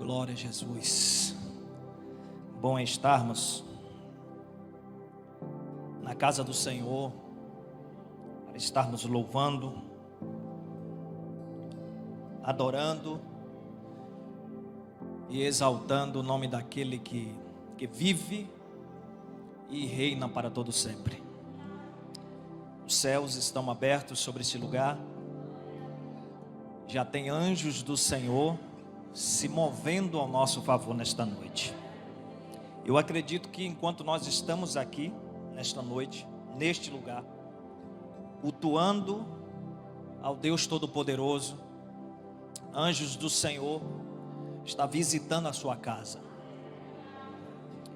Glória a Jesus. Bom é estarmos na casa do Senhor, para estarmos louvando, adorando e exaltando o nome daquele que vive e reina para todo sempre. Os céus estão abertos sobre esse lugar. Já tem anjos do Senhor se movendo ao nosso favor nesta noite. Eu acredito que enquanto nós estamos aqui nesta noite, neste lugar, cultuando ao Deus Todo-Poderoso, anjos do Senhor está visitando a sua casa.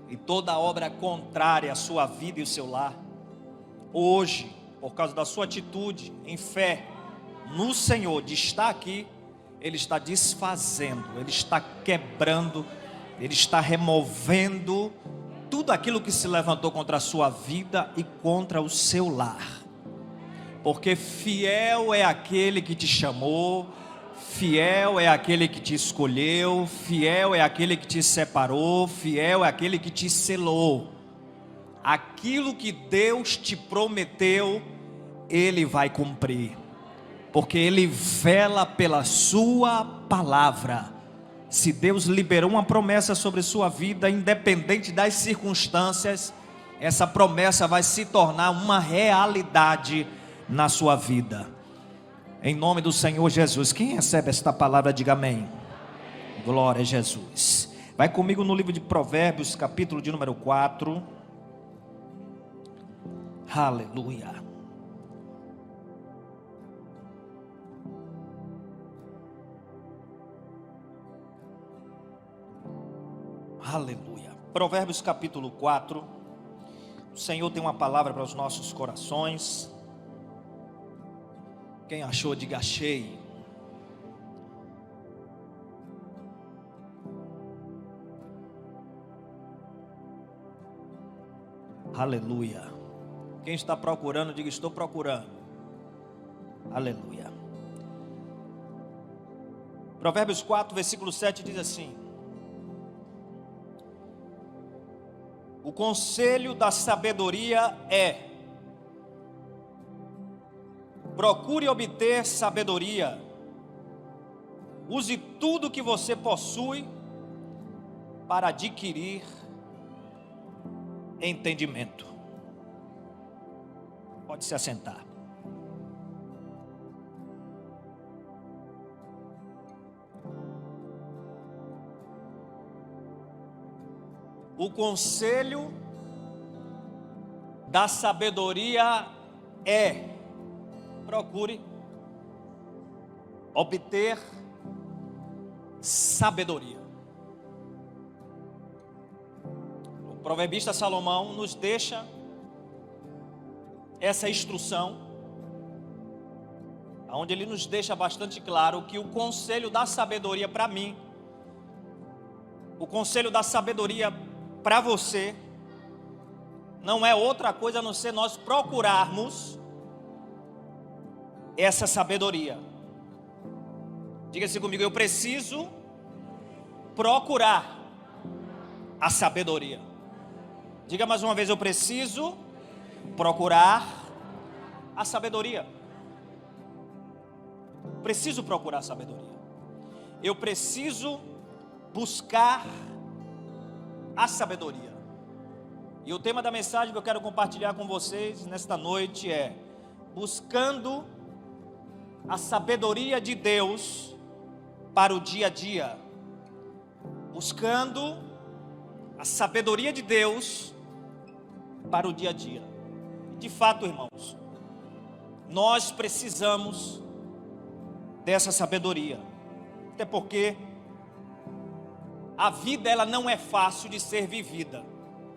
E toda obra contrária à sua vida e ao seu lar, hoje, por causa da sua atitude em fé no Senhor, de estar aqui, Ele está desfazendo, Ele está quebrando, Ele está removendo tudo aquilo que se levantou contra a sua vida e contra o seu lar. Porque fiel é aquele que te chamou, fiel é aquele que te escolheu, fiel é aquele que te separou, fiel é aquele que te selou. Aquilo que Deus te prometeu, Ele vai cumprir. Porque Ele vela pela sua palavra. Se Deus liberou uma promessa sobre sua vida, independente das circunstâncias, essa promessa vai se tornar uma realidade na sua vida. Em nome do Senhor Jesus. Quem recebe esta palavra, diga amém. Glória a Jesus. Vai comigo no livro de Provérbios, capítulo de número 4. Aleluia. Aleluia. Provérbios capítulo 4. O Senhor tem uma palavra para os nossos corações. Quem achou, diga achei. Aleluia. Quem está procurando, diga estou procurando. Aleluia. Provérbios 4, versículo 7 diz assim: o conselho da sabedoria é: procure obter sabedoria, use tudo que você possui para adquirir entendimento. Pode se assentar. O conselho da sabedoria é: procure obter sabedoria. O proverbista Salomão nos deixa essa instrução, onde ele nos deixa bastante claro que o conselho da sabedoria para mim, o conselho da sabedoria para você, não é outra coisa a não ser nós procurarmos essa sabedoria. Diga-se comigo, eu preciso procurar a sabedoria. Diga mais uma vez, eu preciso procurar a sabedoria. Preciso procurar a sabedoria. Eu preciso buscar a sabedoria. E o tema da mensagem que eu quero compartilhar com vocês nesta noite é: buscando a sabedoria de Deus para o dia a dia. Buscando a sabedoria de Deus para o dia a dia. De fato, irmãos, nós precisamos dessa sabedoria. Até porque a vida, ela não é fácil de ser vivida.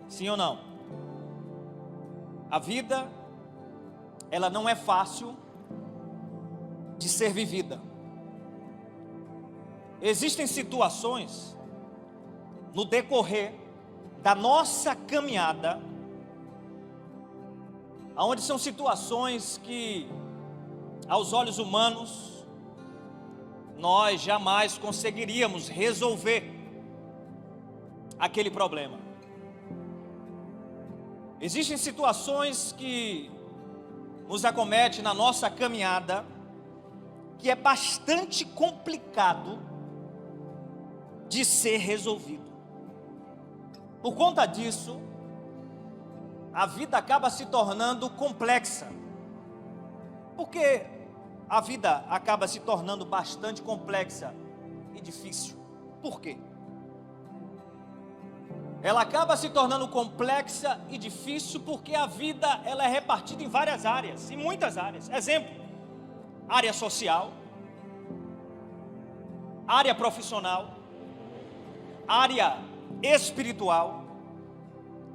Sim ou não? A vida, ela não é fácil de ser vivida. Existem situações no decorrer da nossa caminhada, onde são situações que, aos olhos humanos, nós jamais conseguiríamos resolver. aquele problema. Existem situações que nos acometem na nossa caminhada, que é bastante complicado de ser resolvido. Por conta disso, a vida acaba se tornando complexa. Porque a vida acaba se tornando bastante complexa e difícil. Por quê? Ela acaba se tornando complexa e difícil porque a vida ela é repartida em várias áreas, em muitas áreas. Exemplo, área social, área profissional, área espiritual,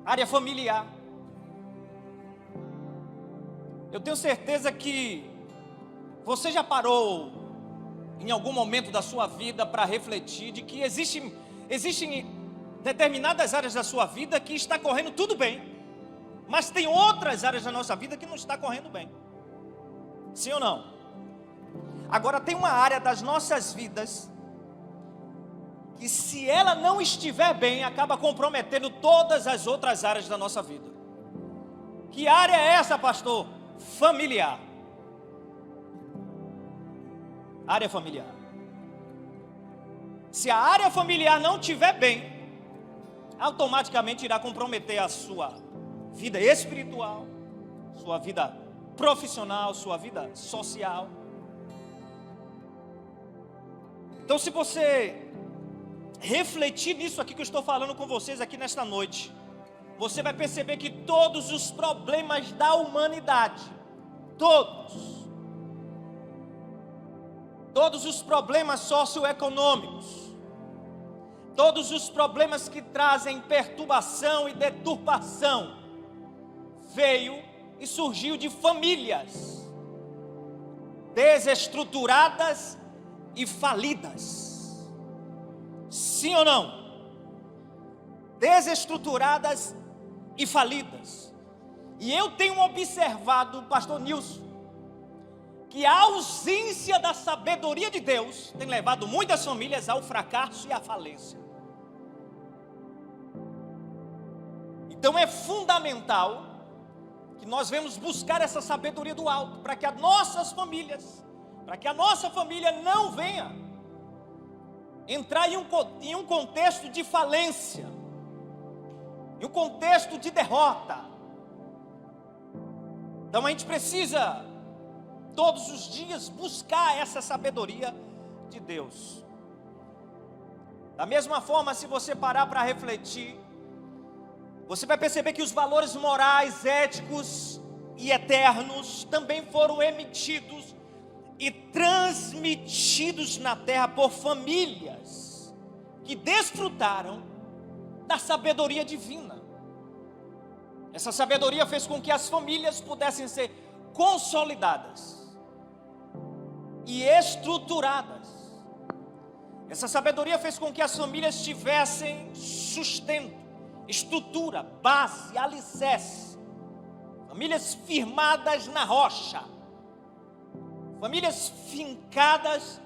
área familiar. Eu tenho certeza que você já parou em algum momento da sua vida para refletir de que existem determinadas áreas da sua vida que está correndo tudo bem, mas tem outras áreas da nossa vida que não está correndo bem. Sim ou não? Agora tem uma área das nossas vidas que, se ela não estiver bem, acaba comprometendo todas as outras áreas da nossa vida. Que área é essa, pastor? Familiar. Área familiar. Se a área familiar não estiver bem, automaticamente irá comprometer a sua vida espiritual, sua vida profissional, sua vida social. Então, se você refletir nisso aqui que eu estou falando com vocês aqui nesta noite, você vai perceber que todos os problemas da humanidade, todos os problemas socioeconômicos, todos os problemas que trazem perturbação e deturpação, veio e surgiu de famílias desestruturadas e falidas. Sim ou não? Desestruturadas e falidas. E eu tenho observado, pastor Nilson, que a ausência da sabedoria de Deus tem levado muitas famílias ao fracasso e à falência. Então é fundamental que nós venhamos buscar essa sabedoria do alto, para que as nossas famílias, para que a nossa família não venha entrar em um contexto de falência, em um contexto de derrota. Então a gente precisa todos os dias buscar essa sabedoria de Deus. Da mesma forma, se você parar para refletir, você vai perceber que os valores morais, éticos e eternos também foram emitidos e transmitidos na terra por famílias que desfrutaram da sabedoria divina. Essa sabedoria fez com que as famílias pudessem ser consolidadas e estruturadas. Essa sabedoria fez com que as famílias tivessem sustento, estrutura, base, alicerce. Famílias firmadas na rocha. Famílias fincadas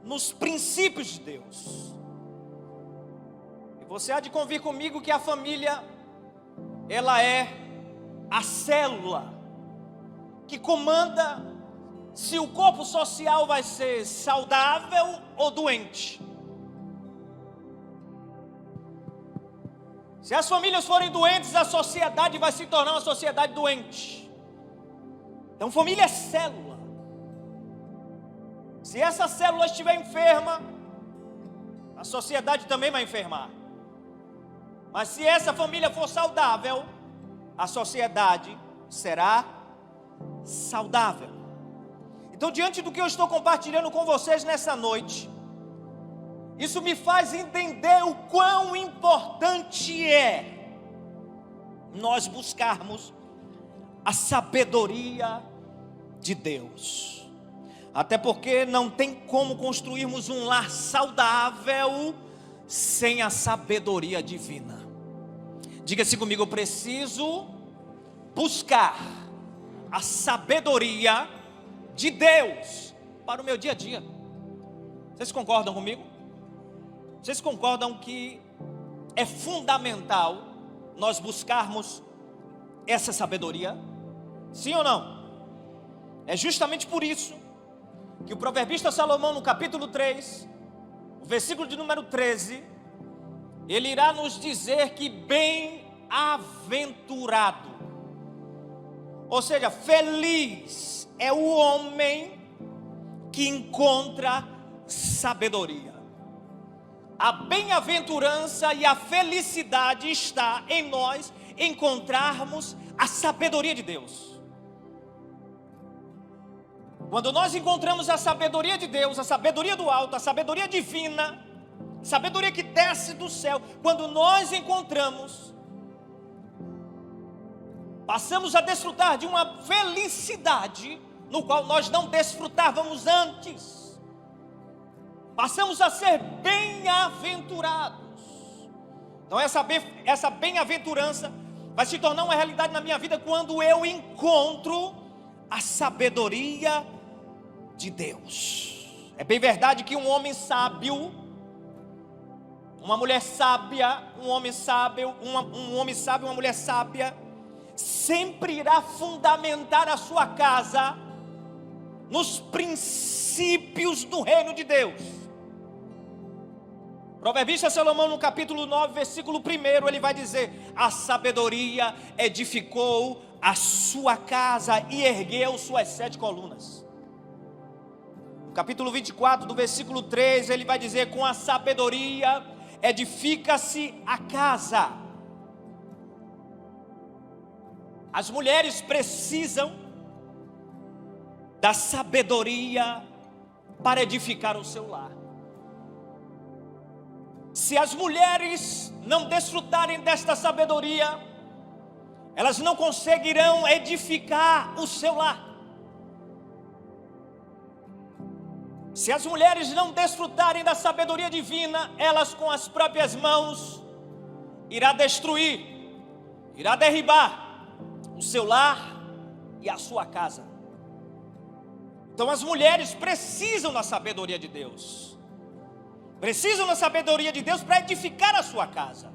nos princípios de Deus. E você há de convir comigo que a família, ela é a célula que comanda se o corpo social vai ser saudável ou doente. Se as famílias forem doentes, a sociedade vai se tornar uma sociedade doente. Então, família é célula. Se essa célula estiver enferma, a sociedade também vai enfermar. Mas se essa família for saudável, a sociedade será saudável. Então, diante do que eu estou compartilhando com vocês nessa noite, isso me faz entender o quão importante é nós buscarmos a sabedoria de Deus. Até porque não tem como construirmos um lar saudável sem a sabedoria divina. Diga-se comigo, eu preciso buscar a sabedoria de Deus para o meu dia a dia. Vocês concordam comigo? Vocês concordam que é fundamental nós buscarmos essa sabedoria? Sim ou não? É justamente por isso que o proverbista Salomão, no capítulo 3, o versículo de número 13, ele irá nos dizer que bem-aventurado, ou seja, feliz é o homem que encontra sabedoria. A bem-aventurança e a felicidade está em nós encontrarmos a sabedoria de Deus. Quando nós encontramos a sabedoria de Deus, a sabedoria do alto, a sabedoria divina, sabedoria que desce do céu, quando nós encontramos, passamos a desfrutar de uma felicidade no qual nós não desfrutávamos antes. Passamos a ser bem-aventurados. Então essa bem-aventurança vai se tornar uma realidade na minha vida quando eu encontro a sabedoria de Deus. É bem verdade que um homem sábio, uma mulher sábia, um homem sábio, uma mulher sábia, sempre irá fundamentar a sua casa nos princípios do reino de Deus. Proverbista Salomão, no capítulo 9, versículo 1, ele vai dizer: a sabedoria edificou a sua casa e ergueu suas 7 colunas. No capítulo 24, do versículo 3, ele vai dizer: com a sabedoria edifica-se a casa. As mulheres precisam da sabedoria para edificar o seu lar. Se as mulheres não desfrutarem desta sabedoria, elas não conseguirão edificar o seu lar. Se as mulheres não desfrutarem da sabedoria divina, elas com as próprias mãos irá destruir, irá derribar o seu lar e a sua casa. Então as mulheres precisam da sabedoria de Deus. Precisam da sabedoria de Deus para edificar a sua casa.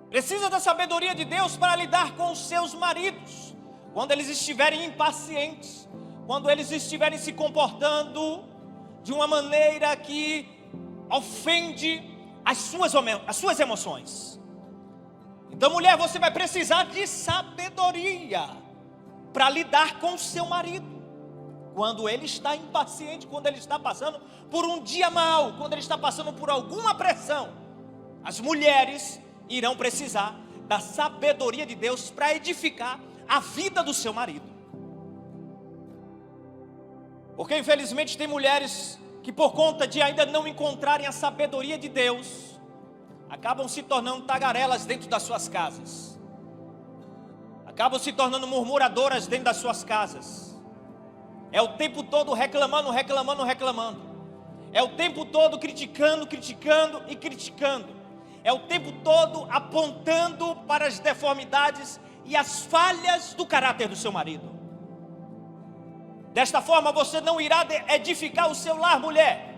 Precisa da sabedoria de Deus para lidar com os seus maridos, quando eles estiverem impacientes, quando eles estiverem se comportando de uma maneira que ofende as suas emoções. Então, mulher, você vai precisar de sabedoria para lidar com o seu marido, quando ele está impaciente, quando ele está passando por um dia mau, quando ele está passando por alguma pressão. As mulheres irão precisar da sabedoria de Deus para edificar a vida do seu marido. Porque infelizmente tem mulheres que, por conta de ainda não encontrarem a sabedoria de Deus, acabam se tornando tagarelas dentro das suas casas, acabam se tornando murmuradoras dentro das suas casas. É o tempo todo reclamando. É o tempo todo criticando. É o tempo todo apontando para as deformidades e as falhas do caráter do seu marido. Desta forma você não irá edificar o seu lar, mulher.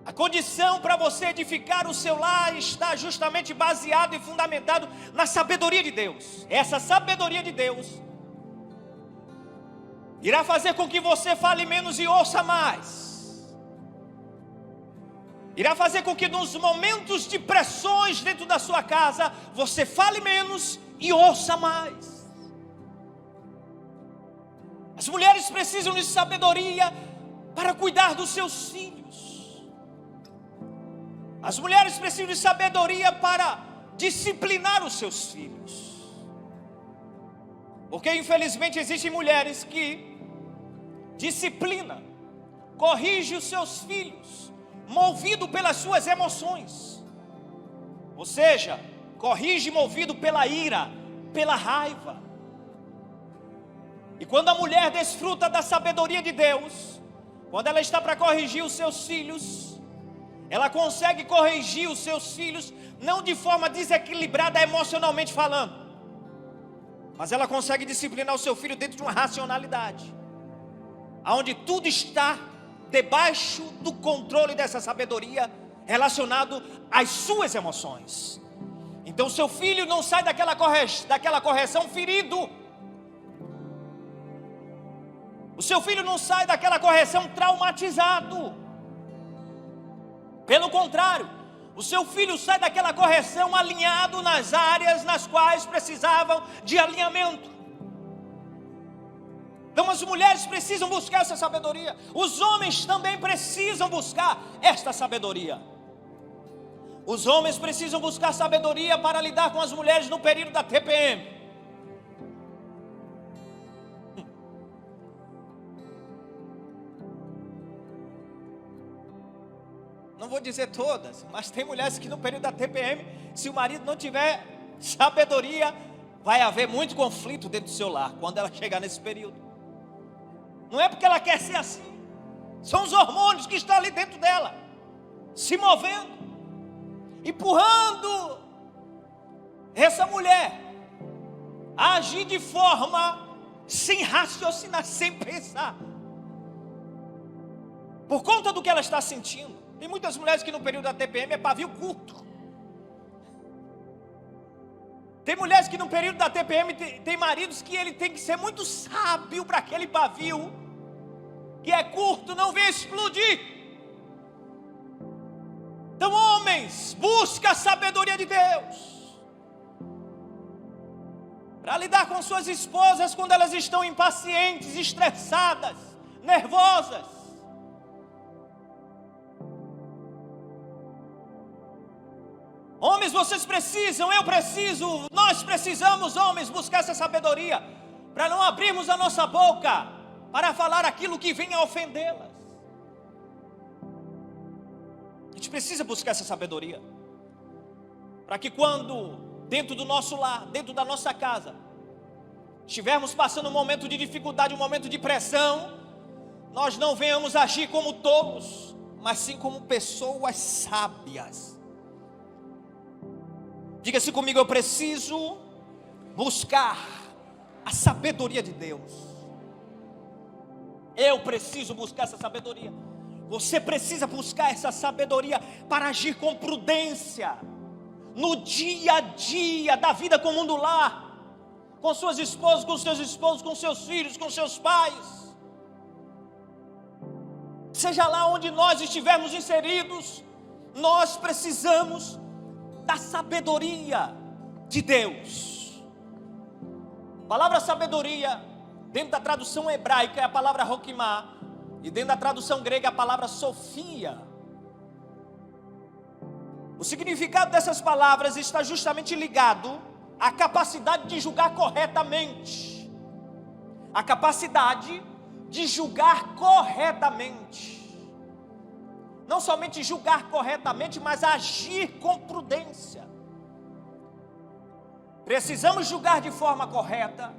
A condição para você edificar o seu lar está justamente baseado e fundamentado na sabedoria de Deus. Essa sabedoria de Deus irá fazer com que você fale menos e ouça mais. Irá fazer com que nos momentos de pressões dentro da sua casa, você fale menos e ouça mais. As mulheres precisam de sabedoria para cuidar dos seus filhos. As mulheres precisam de sabedoria para disciplinar os seus filhos. Porque infelizmente existem mulheres que disciplinam, corrigem os seus filhos, movido pelas suas emoções. Ou seja, corrige movido pela ira, pela raiva. E quando a mulher desfruta da sabedoria de Deus, quando ela está para corrigir os seus filhos, ela consegue corrigir os seus filhos não de forma desequilibrada emocionalmente falando, mas ela consegue disciplinar o seu filho dentro de uma racionalidade, onde tudo está debaixo do controle dessa sabedoria relacionado às suas emoções. Então seu filho não sai daquela correção ferido. O seu filho não sai daquela correção traumatizado. Pelo contrário, o seu filho sai daquela correção alinhado nas áreas nas quais precisavam de alinhamento. Então as mulheres precisam buscar essa sabedoria. Os homens também precisam buscar esta sabedoria. Os homens precisam buscar sabedoria para lidar com as mulheres no período da TPM. Não vou dizer todas, mas tem mulheres que no período da TPM, se o marido não tiver sabedoria, vai haver muito conflito dentro do seu lar, quando ela chegar nesse período. Não é porque ela quer ser assim, são os hormônios que estão ali dentro dela, se movendo, empurrando essa mulher a agir de forma sem raciocinar, sem pensar, por conta do que ela está sentindo. Tem muitas mulheres que no período da TPM é pavio curto. Tem mulheres que no período da TPM tem maridos que ele tem que ser muito sábio para aquele pavio que é curto não ver explodir. Então, homens, busca a sabedoria de Deus para lidar com suas esposas quando elas estão impacientes, estressadas, nervosas. Homens, vocês precisam, eu preciso, nós precisamos, homens, buscar essa sabedoria para não abrirmos a nossa boca para falar aquilo que vem a ofendê-las. A gente precisa buscar essa sabedoria para que quando dentro do nosso lar, dentro da nossa casa, estivermos passando um momento de dificuldade, um momento de pressão, nós não venhamos agir como tolos, mas sim como pessoas sábias. Diga-se comigo, eu preciso buscar a sabedoria de Deus. Eu preciso buscar essa sabedoria. Você precisa buscar essa sabedoria para agir com prudência no dia a dia da vida comum do lar, com suas esposas, com seus esposos, com seus filhos, com seus pais. Seja lá onde nós estivermos inseridos, nós precisamos da sabedoria de Deus. A palavra sabedoria, dentro da tradução hebraica, é a palavra Hokimah, e dentro da tradução grega, a palavra Sofia. O significado dessas palavras está justamente ligado à capacidade de julgar corretamente. A capacidade de julgar corretamente. Não somente julgar corretamente, mas agir com prudência. Precisamos julgar de forma correta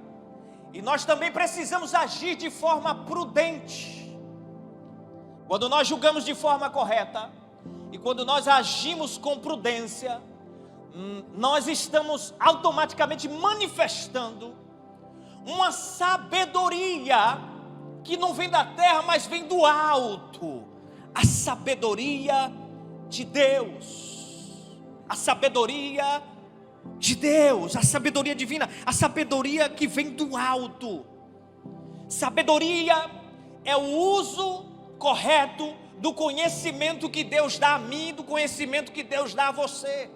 e nós também precisamos agir de forma prudente. Quando nós julgamos de forma correta e quando nós agimos com prudência, nós estamos automaticamente manifestando uma sabedoria que não vem da terra, mas vem do alto. A sabedoria de Deus, a sabedoria de Deus, a sabedoria divina, a sabedoria que vem do alto. Sabedoria é o uso correto do conhecimento que Deus dá a mim, do conhecimento que Deus dá a você.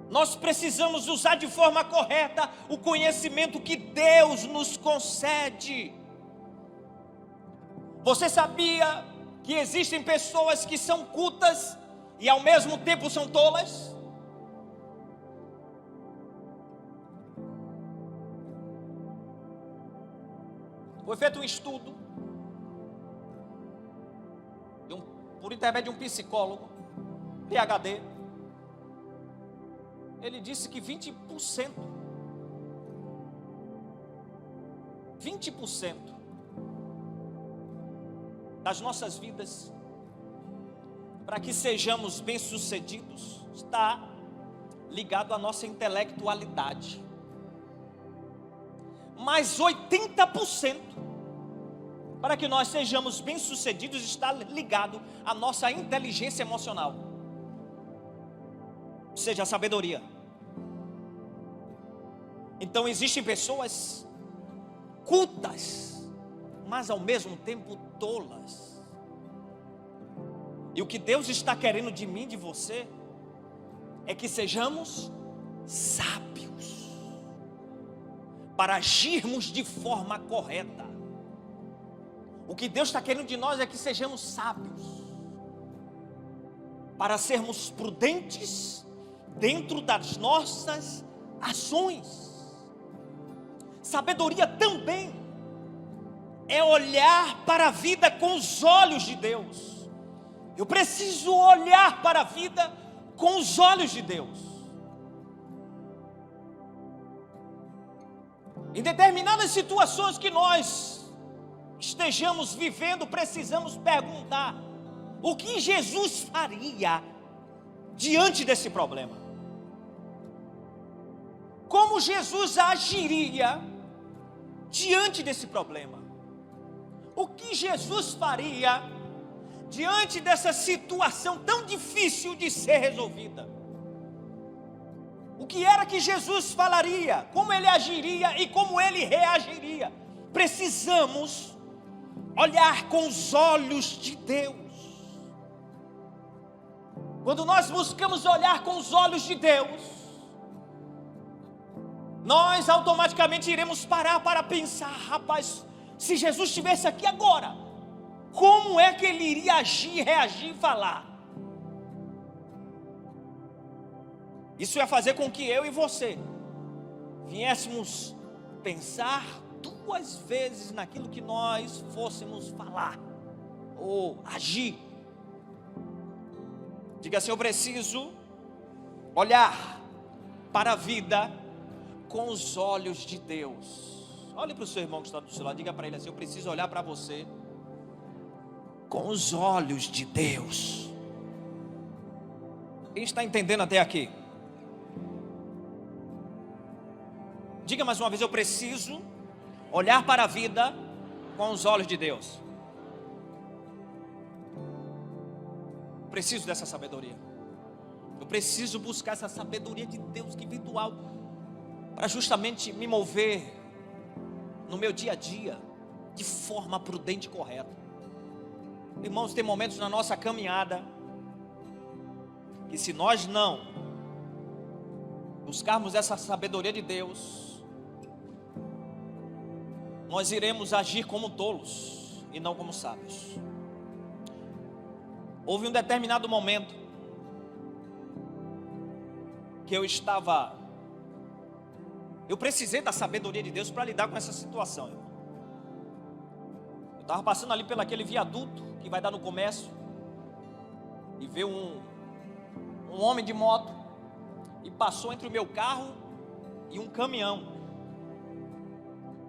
Nós precisamos usar de forma correta o conhecimento que Deus nos concede. Você sabia que existem pessoas que são cultas e ao mesmo tempo são tolas? Foi feito um estudo por intermédio de um psicólogo, PhD. Ele disse que 20% das nossas vidas, para que sejamos bem-sucedidos, está ligado à nossa intelectualidade. Mas 80% para que nós sejamos bem-sucedidos, está ligado à nossa inteligência emocional, ou seja, a sabedoria. Então existem pessoas cultas, mas ao mesmo tempo tolas. E o que Deus está querendo de mim, de você, é que sejamos sábios, para agirmos de forma correta. O que Deus está querendo de nós é que sejamos sábios, para sermos prudentes dentro das nossas ações. Sabedoria também é olhar para a vida com os olhos de Deus. Eu preciso olhar para a vida com os olhos de Deus. Em determinadas situações que nós estejamos vivendo, precisamos perguntar: o que Jesus faria diante desse problema? Como Jesus agiria diante desse problema? O que Jesus faria diante dessa situação tão difícil de ser resolvida? O que era que Jesus falaria? Como ele agiria e como ele reagiria? Precisamos olhar com os olhos de Deus. Quando nós buscamos olhar com os olhos de Deus, nós automaticamente iremos parar para pensar: rapaz, se Jesus estivesse aqui agora, como é que ele iria agir, reagir e falar? Isso ia fazer com que eu e você viéssemos pensar duas vezes naquilo que nós fôssemos falar ou agir. Diga assim: eu preciso olhar para a vida com os olhos de Deus. Olhe para o seu irmão que está do seu lado, diga para ele assim: eu preciso olhar para você com os olhos de Deus. Quem está entendendo até aqui? Diga mais uma vez: eu preciso olhar para a vida com os olhos de Deus. Preciso dessa sabedoria. Eu preciso buscar essa sabedoria de Deus que vem do alto, para justamente me mover no meu dia a dia de forma prudente e correta. Irmãos, tem momentos na nossa caminhada que, se nós não buscarmos essa sabedoria de Deus, nós iremos agir como tolos e não como sábios. Houve um determinado momento que eu precisei da sabedoria de Deus para lidar com essa situação, irmão. Eu estava passando ali pelo aquele viaduto que vai dar no comércio, e veio um homem de moto e passou entre o meu carro e um caminhão.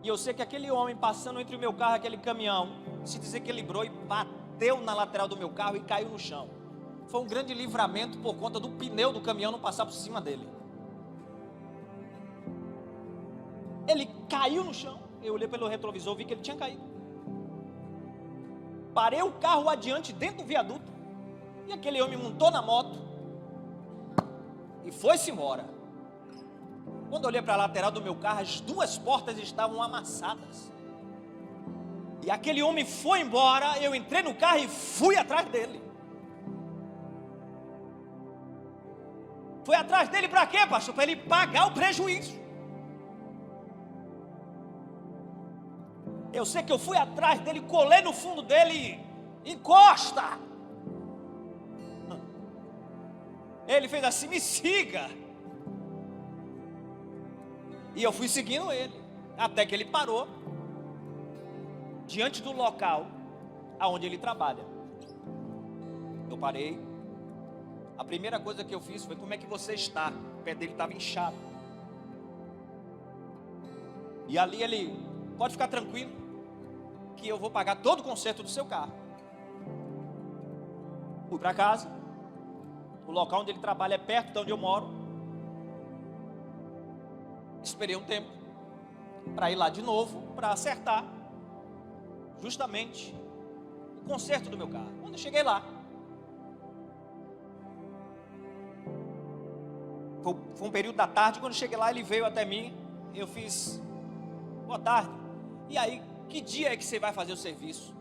E eu sei que aquele homem passando entre o meu carro e aquele caminhão se desequilibrou e bateu na lateral do meu carro e caiu no chão. Foi um grande livramento por conta do pneu do caminhão não passar por cima dele. Ele caiu no chão. Eu olhei pelo retrovisor, vi que ele tinha caído. Parei o carro adiante, dentro do viaduto, e aquele homem montou na moto e foi-se embora. Quando eu olhei para a lateral do meu carro, as duas portas estavam amassadas. E aquele homem foi embora, eu entrei no carro e fui atrás dele. Fui atrás dele para quê, pastor? Para ele pagar o prejuízo. Eu sei que eu fui atrás dele, colei no fundo dele e encosta. Ele fez assim: me siga. E eu fui seguindo ele, até que ele parou diante do local aonde ele trabalha. Eu parei. A primeira coisa que eu fiz foi: como é que você está? O pé dele estava inchado. E ali ele: pode ficar tranquilo, que eu vou pagar todo o conserto do seu carro. Fui para casa. O local onde ele trabalha é perto de onde eu moro. Esperei um tempo para ir lá de novo, para acertar, justamente o conserto do meu carro. Quando eu cheguei lá, foi um período da tarde. Quando eu cheguei lá, ele veio até mim. Eu fiz: boa tarde. E aí, que dia é que você vai fazer o serviço?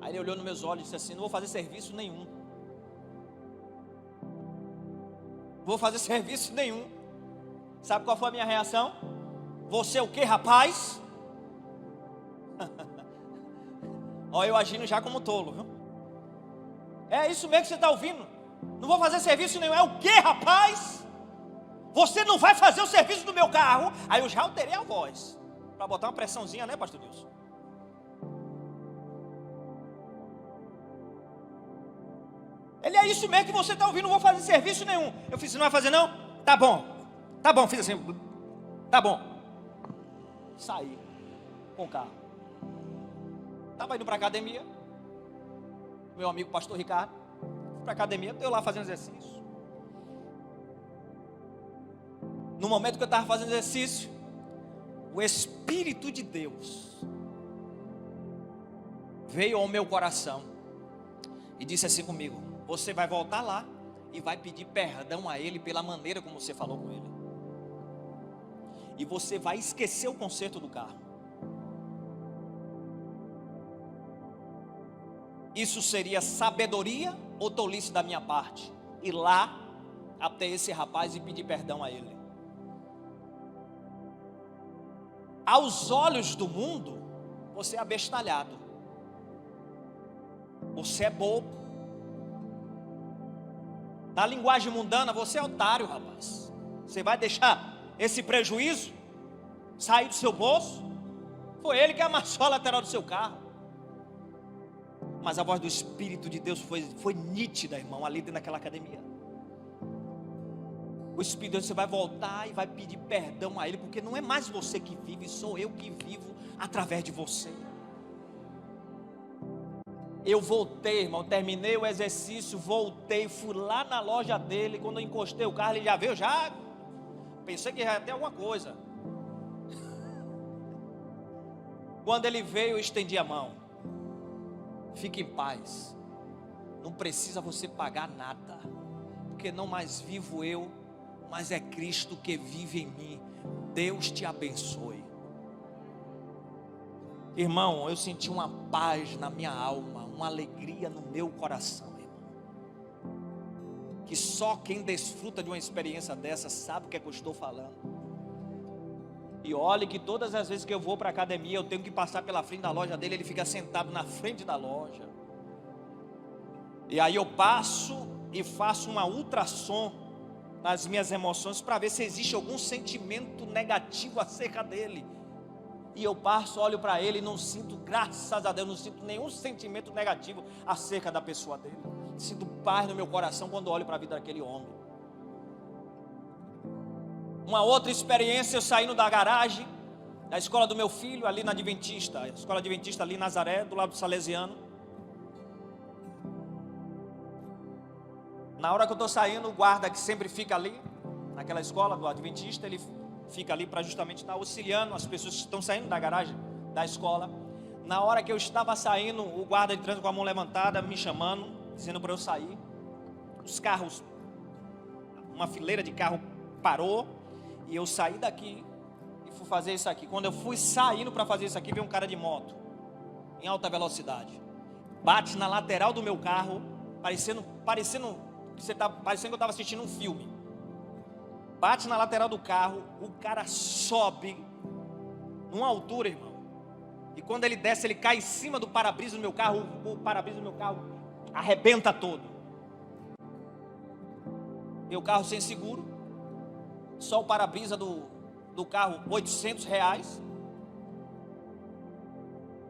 Aí ele olhou nos meus olhos e disse assim: não vou fazer serviço nenhum. Vou fazer serviço nenhum. Sabe qual foi a minha reação? Você o que, rapaz? Olha, eu agindo já como tolo, viu? É isso mesmo que você está ouvindo. Não vou fazer serviço nenhum. É o que, rapaz? Você não vai fazer o serviço do meu carro? Aí eu já alterei a voz, para botar uma pressãozinha, né, pastor Nilson? Ele: é isso mesmo que você está ouvindo, não vou fazer serviço nenhum. Eu fiz: não vai fazer não? Tá bom, fiz assim, tá bom. Saí com o carro. Estava indo para a academia, meu amigo pastor Ricardo. Fui para a academia, estou lá fazendo exercício. No momento que eu estava fazendo exercício, o Espírito de Deus veio ao meu coração e disse assim comigo: você vai voltar lá e vai pedir perdão a Ele pela maneira como você falou com Ele. E você vai esquecer o conserto do carro. Isso seria sabedoria ou tolice da minha parte? Ir lá até esse rapaz e pedir perdão a ele. Aos olhos do mundo, você é abestalhado. Você é bobo. Na linguagem mundana, você é otário, rapaz. Você vai deixar esse prejuízo sair do seu bolso? Foi ele que amassou a lateral do seu carro. Mas a voz do Espírito de Deus foi nítida, irmão, ali dentro daquela academia. O Espírito de Deus: você vai voltar e vai pedir perdão a Ele, porque não é mais você que vive, sou eu que vivo através de você. Eu voltei, irmão, terminei o exercício, voltei, fui lá na loja dele. Quando eu encostei o carro, ele já veio, já pensei que ia ter alguma coisa. Quando ele veio, eu estendi a mão: fique em paz, não precisa você pagar nada, porque não mais vivo eu, mas é Cristo que vive em mim. Deus te abençoe. Irmão, eu senti uma paz na minha alma, uma alegria no meu coração, irmão, que só quem desfruta de uma experiência dessa sabe o que é que eu estou falando. E olhe que todas as vezes que eu vou para a academia, eu tenho que passar pela frente da loja dele. Ele fica sentado na frente da loja. E aí eu passo e faço uma ultrassom nas minhas emoções, para ver se existe algum sentimento negativo acerca dele. E eu passo, olho para ele e não sinto, graças a Deus, não sinto nenhum sentimento negativo acerca da pessoa dele. Sinto paz no meu coração quando olho para a vida daquele homem. Uma outra experiência, eu saindo da garagem da escola do meu filho, ali na Adventista, a escola Adventista ali em Nazaré, do lado do Salesiano. Na hora que eu estou saindo, o guarda que sempre fica ali, naquela escola do Adventista, ele fica ali para justamente estar auxiliando as pessoas que estão saindo da garagem da escola. Na hora que eu estava saindo, o guarda entrando com a mão levantada, me chamando, dizendo para eu sair. Os carros, uma fileira de carro parou, e eu saí daqui e fui fazer isso aqui. Quando eu fui saindo para fazer isso aqui, veio um cara de moto em alta velocidade, bate na lateral do meu carro, parecendo que eu estava assistindo um filme. Bate na lateral do carro, o cara sobe numa altura, irmão, e quando ele desce, ele cai em cima do para-brisa do meu carro. O para-brisa do meu carro arrebenta todo. Meu carro sem seguro, só o para-brisa do carro, R$800.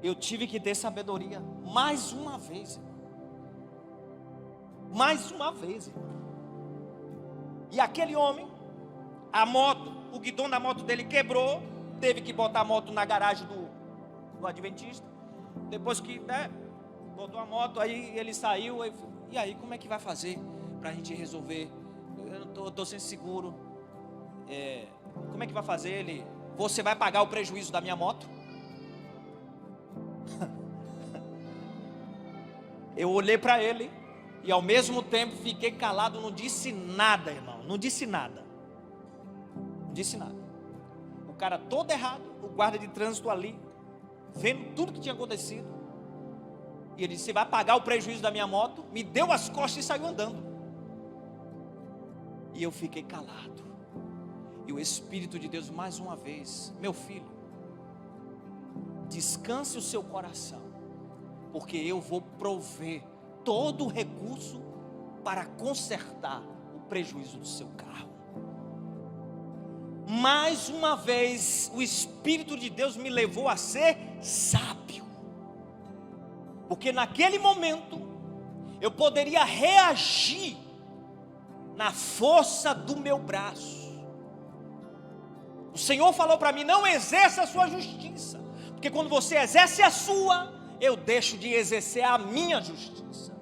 Eu tive que ter sabedoria mais uma vez, irmão. Mais uma vez, irmão. E aquele homem, a moto, o guidão da moto dele quebrou, teve que botar a moto na garagem do Adventista. Depois que botou a moto, aí ele saiu. E aí, como é que vai fazer para a gente resolver? Eu estou sem seguro. Como é que vai fazer? Você vai pagar o prejuízo da minha moto? Eu olhei para ele e ao mesmo tempo fiquei calado, não disse nada, irmão, não disse nada. Não disse nada. O cara todo errado, o guarda de trânsito ali, vendo tudo que tinha acontecido. E ele disse: você vai pagar o prejuízo da minha moto? Me deu as costas e saiu andando. E eu fiquei calado. E o Espírito de Deus mais uma vez: meu filho, descanse o seu coração, porque eu vou prover todo o recurso para consertar o prejuízo do seu carro. Mais uma vez o Espírito de Deus me levou a ser sábio, porque naquele momento eu poderia reagir na força do meu braço. O Senhor falou para mim: não exerça a sua justiça, porque quando você exerce a sua, eu deixo de exercer a minha justiça.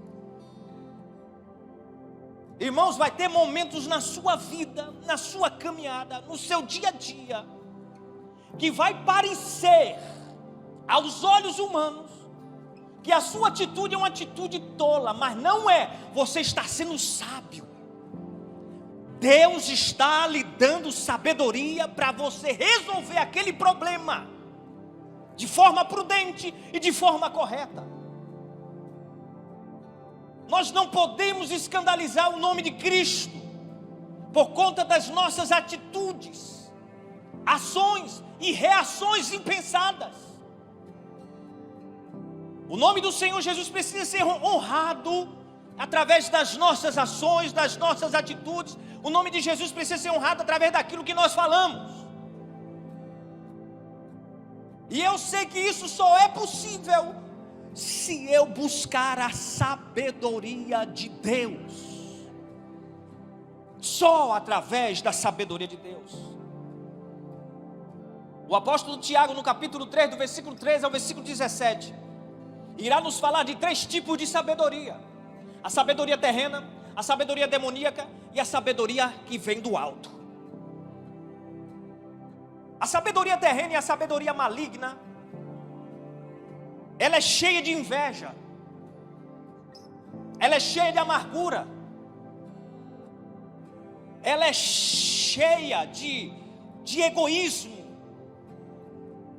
Irmãos, vai ter momentos na sua vida, na sua caminhada, no seu dia a dia, que vai parecer aos olhos humanos que a sua atitude é uma atitude tola, mas não é. Você está sendo sábio. Deus está lhe dando sabedoria para você resolver aquele problema de forma prudente e de forma correta. Nós não podemos escandalizar o nome de Cristo por conta das nossas atitudes, ações e reações impensadas. O nome do Senhor Jesus precisa ser honrado através das nossas ações, das nossas atitudes. O nome de Jesus precisa ser honrado através daquilo que nós falamos. E eu sei que isso só é possível se eu buscar a sabedoria de Deus. Só através da sabedoria de Deus. O apóstolo Tiago, no capítulo 3, do versículo 13 ao versículo 17, irá nos falar de 3 tipos de sabedoria: a sabedoria terrena, a sabedoria demoníaca e a sabedoria que vem do alto. A sabedoria terrena e a sabedoria maligna, ela é cheia de inveja, ela é cheia de amargura, ela é cheia de egoísmo,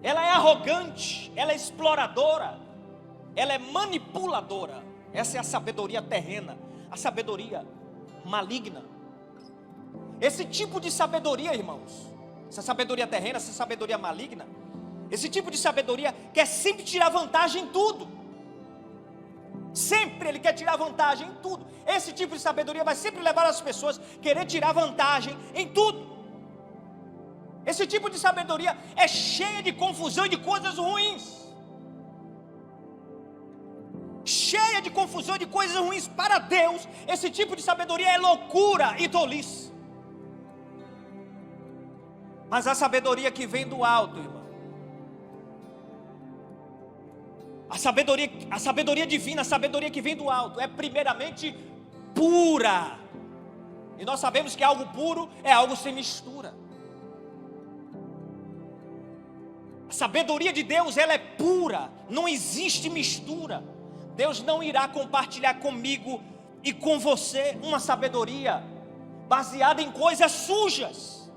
ela é arrogante, ela é exploradora, ela é manipuladora. Essa é a sabedoria terrena. A sabedoria maligna, esse tipo de sabedoria, irmãos, essa sabedoria terrena, essa sabedoria maligna, esse tipo de sabedoria quer sempre tirar vantagem em tudo. Sempre ele quer tirar vantagem em tudo. Esse tipo de sabedoria vai sempre levar as pessoas a querer tirar vantagem em tudo. Esse tipo de sabedoria é cheia de confusão e de coisas ruins. Cheia de confusão e de coisas ruins. Para Deus, esse tipo de sabedoria é loucura e tolice. Mas a sabedoria que vem do alto, irmão, a sabedoria divina, a sabedoria que vem do alto, é primeiramente pura. E nós sabemos que algo puro é algo sem mistura. A sabedoria de Deus, ela é pura, não existe mistura. Deus não irá compartilhar comigo e com você uma sabedoria baseada em coisas sujas,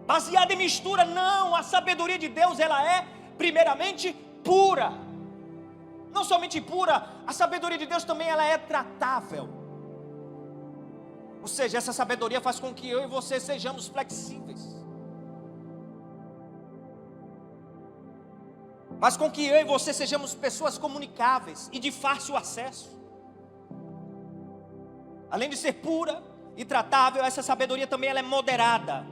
baseada em mistura. Não, a sabedoria de Deus, ela é primeiramente pura. Não somente pura, a sabedoria de Deus também ela é tratável. Ou seja, essa sabedoria faz com que eu e você sejamos flexíveis, faz com que eu e você sejamos pessoas comunicáveis e de fácil acesso. Além de ser pura e tratável, essa sabedoria também ela é moderada.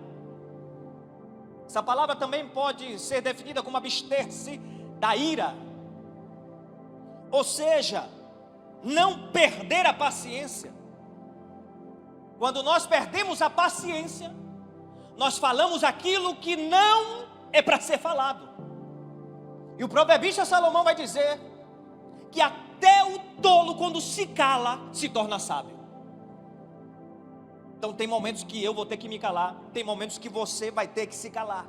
Essa palavra também pode ser definida como abster-se da ira. Ou seja, não perder a paciência. Quando nós perdemos a paciência, nós falamos aquilo que não é para ser falado. E o proverbista Salomão vai dizer que até o tolo, quando se cala, se torna sábio. Então tem momentos que eu vou ter que me calar, tem momentos que você vai ter que se calar.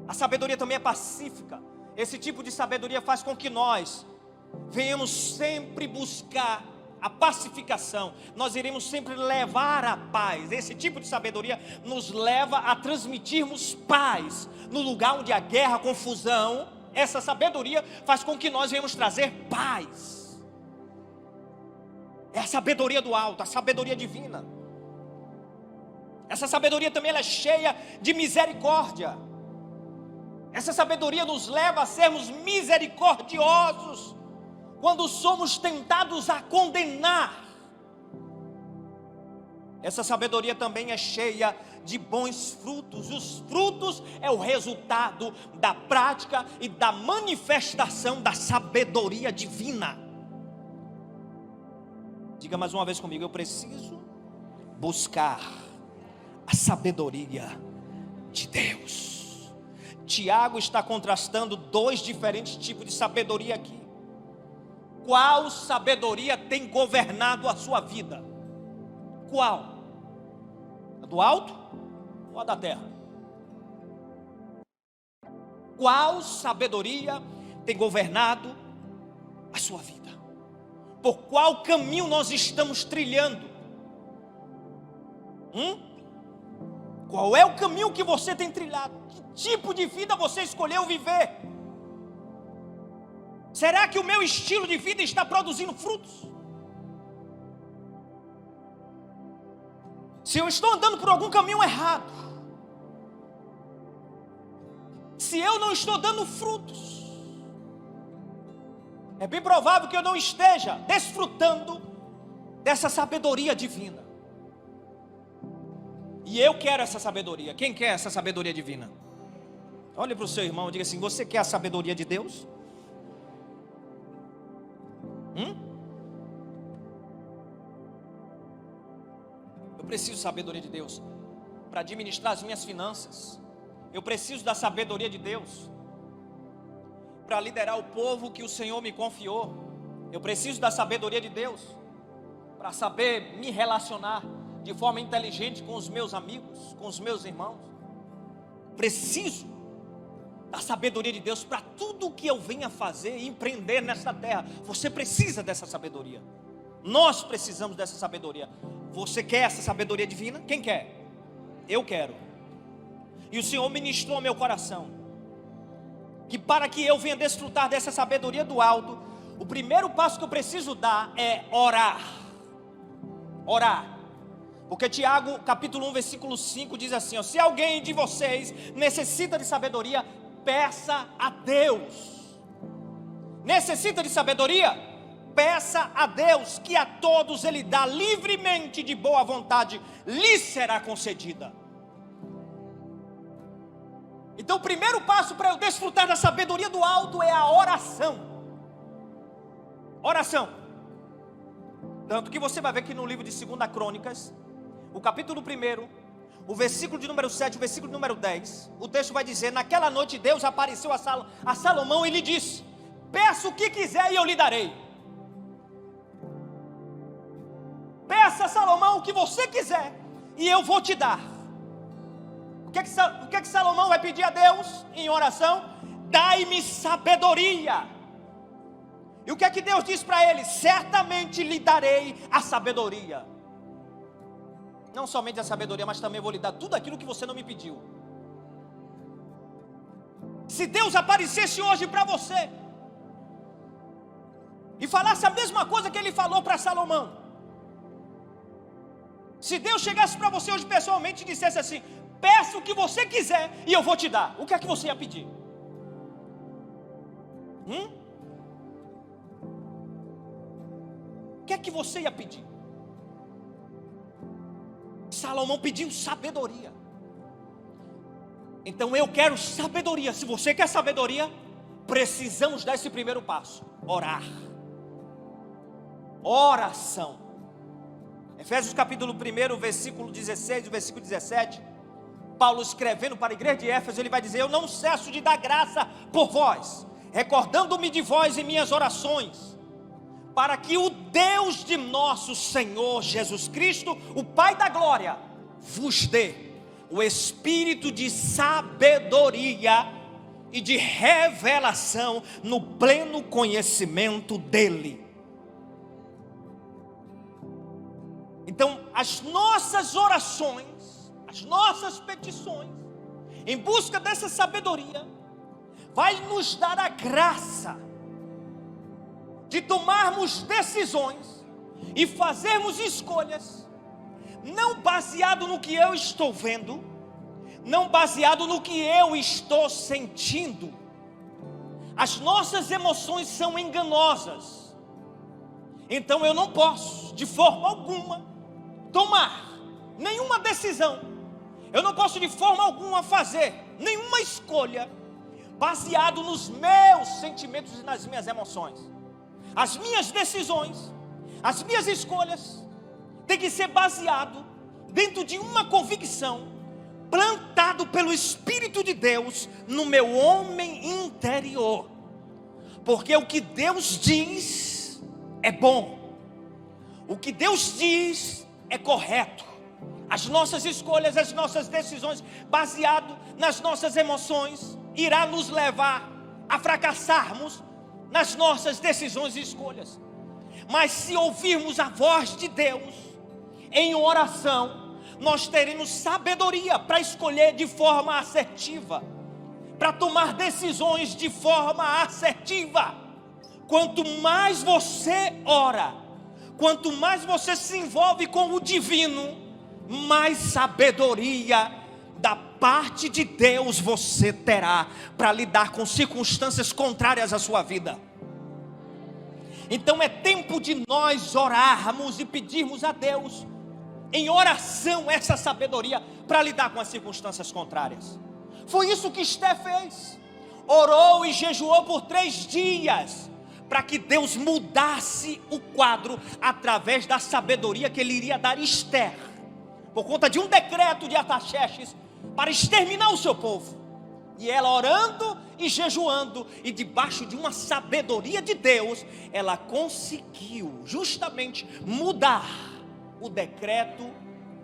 A sabedoria também é pacífica. Esse tipo de sabedoria faz com que nós venhamos sempre buscar a pacificação, nós iremos sempre levar a paz. Esse tipo de sabedoria nos leva a transmitirmos paz no lugar onde há guerra, confusão. Essa sabedoria faz com que nós venhamos trazer paz. É a sabedoria do alto, a sabedoria divina. Essa sabedoria também ela é cheia de misericórdia. Essa sabedoria nos leva a sermos misericordiosos quando somos tentados a condenar. Essa sabedoria também é cheia de bons frutos. Os frutos é o resultado da prática e da manifestação da sabedoria divina. Diga mais uma vez comigo: eu preciso buscar a sabedoria de Deus. Tiago está contrastando dois diferentes tipos de sabedoria aqui. Qual sabedoria tem governado a sua vida? Qual? A do alto ou a da terra? Qual sabedoria tem governado a sua vida? Por qual caminho nós estamos trilhando? Qual é o caminho que você tem trilhado? Que tipo de vida você escolheu viver? Será que o meu estilo de vida está produzindo frutos? Se eu estou andando por algum caminho errado, se eu não estou dando frutos, é bem provável que eu não esteja desfrutando dessa sabedoria divina. E eu quero essa sabedoria. Quem quer essa sabedoria divina? Olhe para o seu irmão e diga assim: você quer a sabedoria de Deus? Eu preciso da sabedoria de Deus para administrar as minhas finanças. Eu preciso da sabedoria de Deus para liderar o povo que o Senhor me confiou. Eu preciso da sabedoria de Deus para saber me relacionar de forma inteligente com os meus amigos, com os meus irmãos. Preciso da sabedoria de Deus para tudo que eu venha fazer e empreender nesta terra. Você precisa dessa sabedoria. Nós precisamos dessa sabedoria. Você quer essa sabedoria divina? Quem quer? Eu quero. E o Senhor ministrou ao meu coração que para que eu venha desfrutar dessa sabedoria do alto, o primeiro passo que eu preciso dar é orar. Orar. Porque Tiago capítulo 1 versículo 5 diz assim: se alguém de vocês necessita de sabedoria, peça a Deus. Necessita de sabedoria? Peça a Deus, que a todos Ele dá livremente, de boa vontade, lhe será concedida. Então o primeiro passo para eu desfrutar da sabedoria do alto é a oração. Oração. Tanto que você vai ver que no livro de 2 Crônicas, o capítulo 1, o versículo de número 7, o versículo de número 10, o texto vai dizer: naquela noite Deus apareceu a Salomão e lhe disse: peça o que quiser e eu lhe darei. Peça, Salomão, o que você quiser e eu vou te dar. O que é que Salomão vai pedir a Deus em oração? Dai-me sabedoria. E o que é que Deus diz para ele? Certamente lhe darei a sabedoria. Não somente a sabedoria, mas também vou lhe dar tudo aquilo que você não me pediu. Se Deus aparecesse hoje para você e falasse a mesma coisa que Ele falou para Salomão, se Deus chegasse para você hoje pessoalmente e dissesse assim: peça o que você quiser e eu vou te dar, o que é que você ia pedir? O que é que você ia pedir? Salomão pediu sabedoria. Então eu quero sabedoria. Se você quer sabedoria, precisamos dar esse primeiro passo: orar. Oração. Efésios capítulo 1, versículo 16 e versículo 17, Paulo escrevendo para a igreja de Éfeso, ele vai dizer: eu não cesso de dar graça por vós, recordando-me de vós em minhas orações, para que o Deus de nosso Senhor Jesus Cristo, o Pai da glória, vos dê o espírito de sabedoria e de revelação no pleno conhecimento dele. Então, as nossas orações, as nossas petições, em busca dessa sabedoria, vai nos dar a graça de tomarmos decisões e fazermos escolhas, não baseado no que eu estou vendo, não baseado no que eu estou sentindo. As nossas emoções são enganosas, então eu não posso, de forma alguma, tomar nenhuma decisão. Eu não posso de forma alguma fazer nenhuma escolha baseado nos meus sentimentos e nas minhas emoções. As minhas decisões, as minhas escolhas têm que ser baseado dentro de uma convicção, plantado pelo Espírito de Deus no meu homem interior. Porque o que Deus diz é bom, o que Deus diz é correto. As nossas escolhas, as nossas decisões, baseado nas nossas emoções, irá nos levar a fracassarmos nas nossas decisões e escolhas. Mas se ouvirmos a voz de Deus em oração, nós teremos sabedoria para escolher de forma assertiva, para tomar decisões de forma assertiva. Quanto mais você ora, quanto mais você se envolve com o divino, mais sabedoria da parte de Deus você terá para lidar com circunstâncias contrárias à sua vida. Então é tempo de nós orarmos e pedirmos a Deus em oração essa sabedoria para lidar com as circunstâncias contrárias. Foi isso que Esté fez. Orou e jejuou por 3 dias para que Deus mudasse o quadro através da sabedoria que Ele iria dar a Esté, por conta de um decreto de Artaxerxes para exterminar o seu povo. E ela orando e jejuando, e debaixo de uma sabedoria de Deus, ela conseguiu justamente mudar o decreto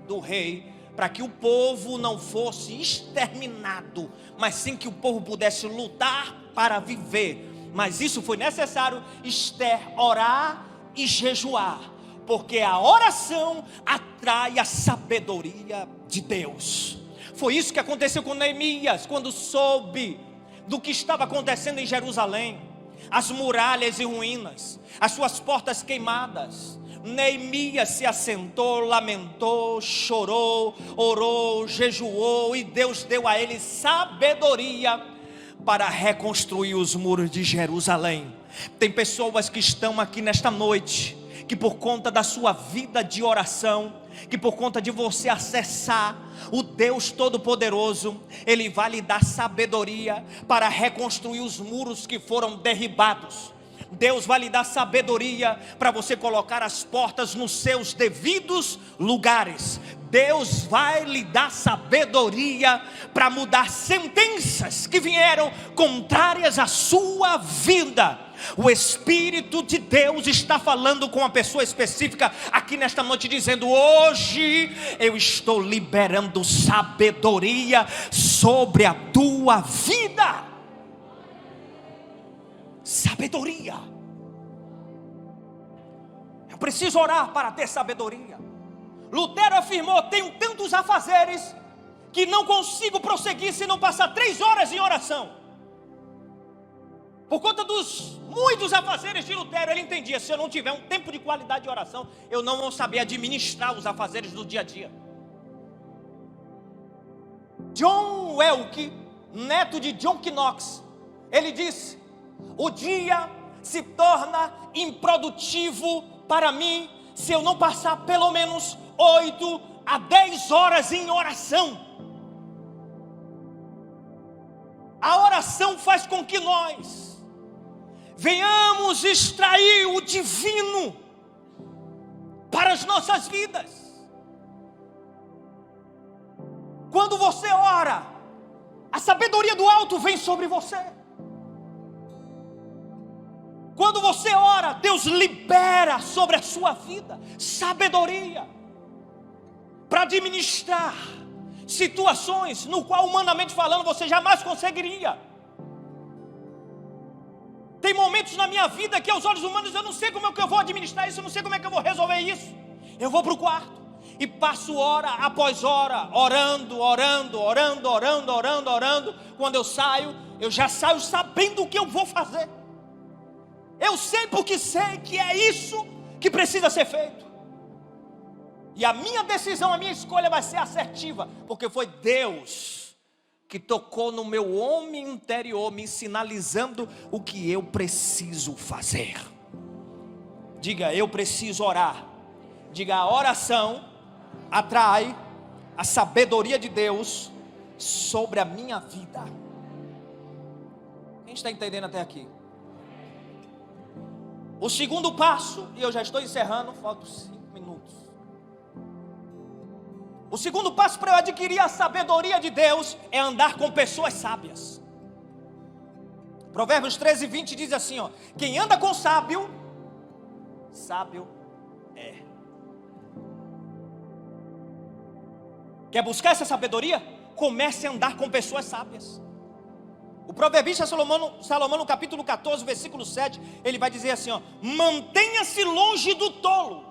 do rei, para que o povo não fosse exterminado, mas sim que o povo pudesse lutar para viver. Mas isso foi necessário Esté orar e jejuar, porque a oração atrai a sabedoria de Deus. Foi isso que aconteceu com Neemias, quando soube do que estava acontecendo em Jerusalém, as muralhas em ruínas, as suas portas queimadas. Neemias se assentou, lamentou, chorou, orou, jejuou, e Deus deu a ele sabedoria para reconstruir os muros de Jerusalém. Tem pessoas que estão aqui nesta noite, que por conta da sua vida de oração, que por conta de você acessar o Deus Todo-Poderoso, Ele vai lhe dar sabedoria para reconstruir os muros que foram derribados. Deus vai lhe dar sabedoria para você colocar as portas nos seus devidos lugares. Deus vai lhe dar sabedoria para mudar sentenças que vieram contrárias à sua vida. O Espírito de Deus está falando com uma pessoa específica aqui nesta noite, dizendo: hoje eu estou liberando sabedoria sobre a tua vida. Sabedoria. Eu preciso orar para ter sabedoria. Lutero afirmou: tenho tantos afazeres que não consigo prosseguir se não passar 3 horas em oração. Por conta dos muitos afazeres de Lutero, ele entendia: se eu não tiver um tempo de qualidade de oração, eu não vou saber administrar os afazeres do dia a dia. John Welk, neto de John Knox, ele disse: o dia se torna improdutivo para mim se eu não passar pelo menos 8 a 10 horas em oração. A oração faz com que nós venhamos extrair o divino para as nossas vidas. Quando você ora, a sabedoria do alto vem sobre você. Quando você ora, Deus libera sobre a sua vida sabedoria para administrar situações no qual, humanamente falando, você jamais conseguiria. Tem momentos na minha vida que aos olhos humanos eu não sei como é que eu vou administrar isso, eu não sei como é que eu vou resolver isso. Eu vou para o quarto e passo hora após hora, orando. Quando eu saio, eu já saio sabendo o que eu vou fazer. Eu sei porque sei que é isso que precisa ser feito. E a minha decisão, a minha escolha vai ser assertiva, porque foi Deus que tocou no meu homem interior, me sinalizando o que eu preciso fazer. Diga, eu preciso orar. Diga, a oração atrai a sabedoria de Deus sobre a minha vida. Quem está entendendo até aqui? O segundo passo, e eu já estou encerrando, faltam 5 minutos. O segundo passo para eu adquirir a sabedoria de Deus é andar com pessoas sábias. Provérbios 13:20 diz assim, ó: quem anda com sábio, sábio é. Quer buscar essa sabedoria? Comece a andar com pessoas sábias. O proverbista Salomão no capítulo 14, versículo 7, ele vai dizer assim, ó: mantenha-se longe do tolo,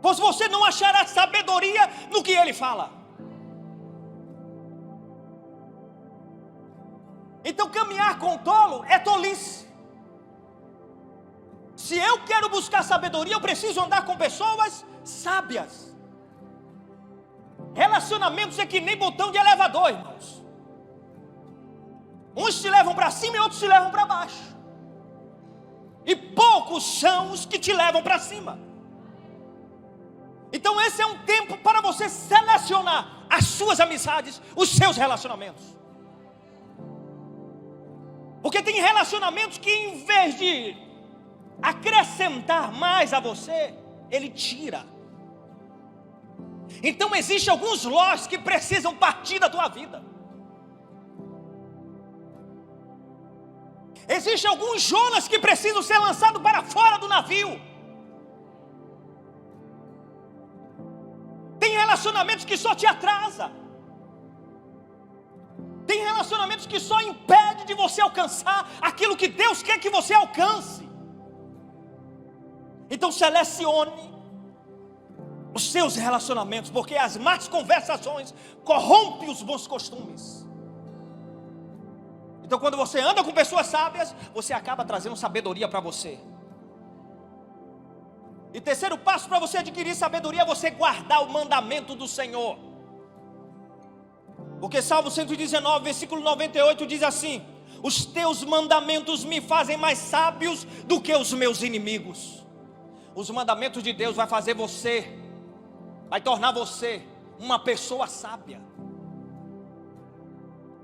pois você não achará sabedoria no que ele fala. Então caminhar com tolo é tolice. Se eu quero buscar sabedoria, eu preciso andar com pessoas sábias. Relacionamentos é que nem botão de elevador, irmãos. Uns te levam para cima e outros te levam para baixo. E poucos são os que te levam para cima. Então esse é um tempo para você selecionar as suas amizades, os seus relacionamentos. Porque tem relacionamentos que em vez de acrescentar mais a você, ele tira. Então existem alguns Lós que precisam partir da tua vida. Existem alguns Jonas que precisam ser lançados para fora do navio. Tem relacionamentos que só te atrasa. Tem relacionamentos que só impede de você alcançar aquilo que Deus quer que você alcance. Então selecione os seus relacionamentos, porque as más conversações corrompem os bons costumes. Então quando você anda com pessoas sábias, você acaba trazendo sabedoria para você. E terceiro passo para você adquirir sabedoria é você guardar o mandamento do Senhor. Porque Salmo 119, versículo 98 diz assim: os teus mandamentos me fazem mais sábios do que os meus inimigos. Os mandamentos de Deus vai fazer você, vai tornar você uma pessoa sábia.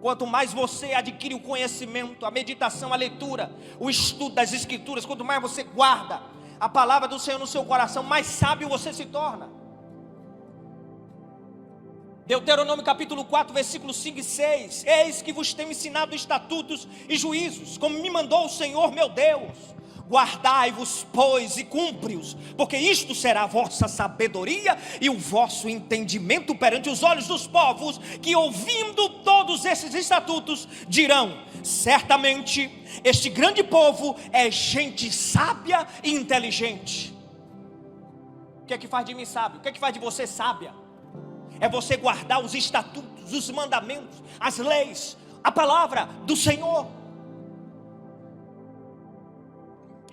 Quanto mais você adquire o conhecimento, a meditação, a leitura, o estudo das Escrituras, quanto mais você guarda a palavra do Senhor no seu coração, mais sábio você se torna. Deuteronômio capítulo 4, versículos 5 e 6: eis que vos tenho ensinado estatutos e juízos, como me mandou o Senhor meu Deus. Guardai-vos, pois, e cumpre-os, porque isto será a vossa sabedoria e o vosso entendimento perante os olhos dos povos, que ouvindo todos esses estatutos, dirão: certamente este grande povo é gente sábia e inteligente. O que é que faz de mim sábio? O que é que faz de você sábia? É você guardar os estatutos, os mandamentos, as leis, a palavra do Senhor.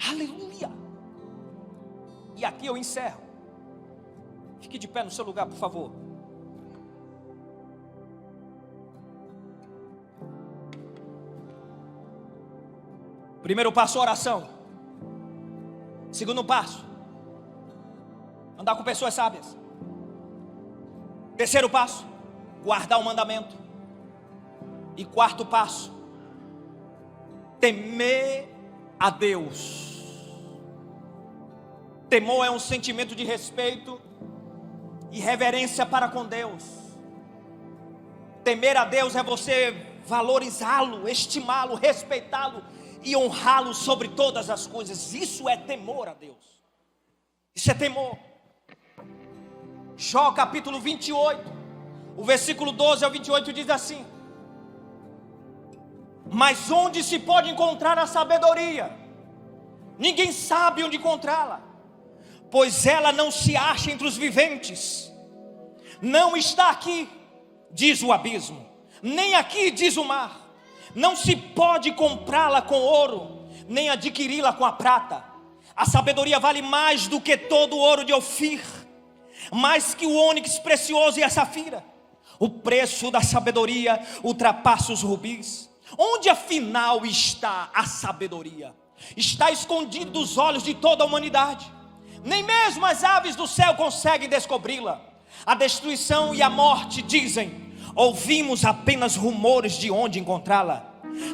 Aleluia. E aqui eu encerro. Fique de pé no seu lugar, por favor. Primeiro passo, oração. Segundo passo, andar com pessoas sábias. Terceiro passo, guardar o mandamento. E quarto passo, temer a Deus. Temor é um sentimento de respeito e reverência para com Deus. Temer a Deus é você valorizá-lo, estimá-lo, respeitá-lo e honrá-lo sobre todas as coisas. Isso é temor a Deus. Isso é temor. Jó capítulo 28, o versículo 12 ao 28 diz assim: Mas onde se pode encontrar a sabedoria? Ninguém sabe onde encontrá-la, pois ela não se acha entre os viventes. Não está aqui, diz o abismo, nem aqui, diz o mar. Não se pode comprá-la com ouro, nem adquiri-la com a prata. A sabedoria vale mais do que todo o ouro de Ofir, mais que o ônix precioso e a safira. O preço da sabedoria ultrapassa os rubis. Onde afinal está a sabedoria? Está escondido dos olhos de toda a humanidade. Nem mesmo as aves do céu conseguem descobri-la. A destruição e a morte dizem: ouvimos apenas rumores de onde encontrá-la.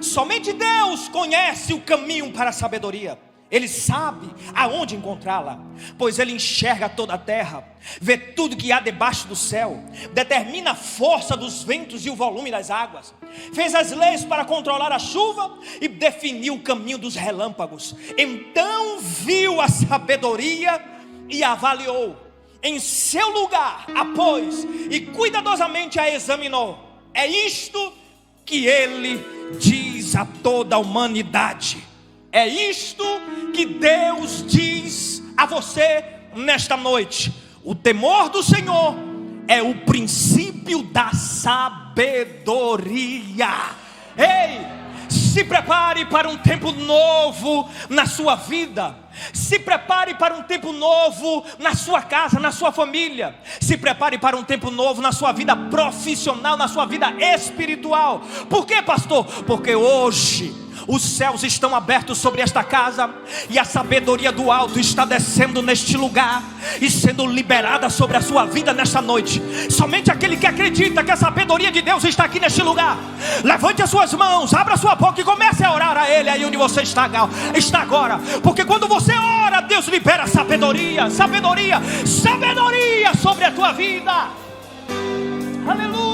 Somente Deus conhece o caminho para a sabedoria. Ele sabe aonde encontrá-la, pois Ele enxerga toda a terra, vê tudo que há debaixo do céu, determina a força dos ventos e o volume das águas, fez as leis para controlar a chuva e definiu o caminho dos relâmpagos. Então viu a sabedoria e a avaliou, em seu lugar a pôs e cuidadosamente a examinou. É isto que Ele diz a toda a humanidade. É isto que Deus diz a você nesta noite: o temor do Senhor é o princípio da sabedoria. Ei, se prepare para um tempo novo na sua vida. Se prepare para um tempo novo na sua casa, na sua família. Se prepare para um tempo novo na sua vida profissional, na sua vida espiritual. Por quê, pastor? Porque hoje os céus estão abertos sobre esta casa, e a sabedoria do alto está descendo neste lugar e sendo liberada sobre a sua vida nesta noite. Somente aquele que acredita que a sabedoria de Deus está aqui neste lugar, levante as suas mãos, abra sua boca e comece a orar a Ele aí onde você está agora. Porque quando você ora, Deus libera sabedoria, sabedoria, sabedoria sobre a tua vida. Aleluia.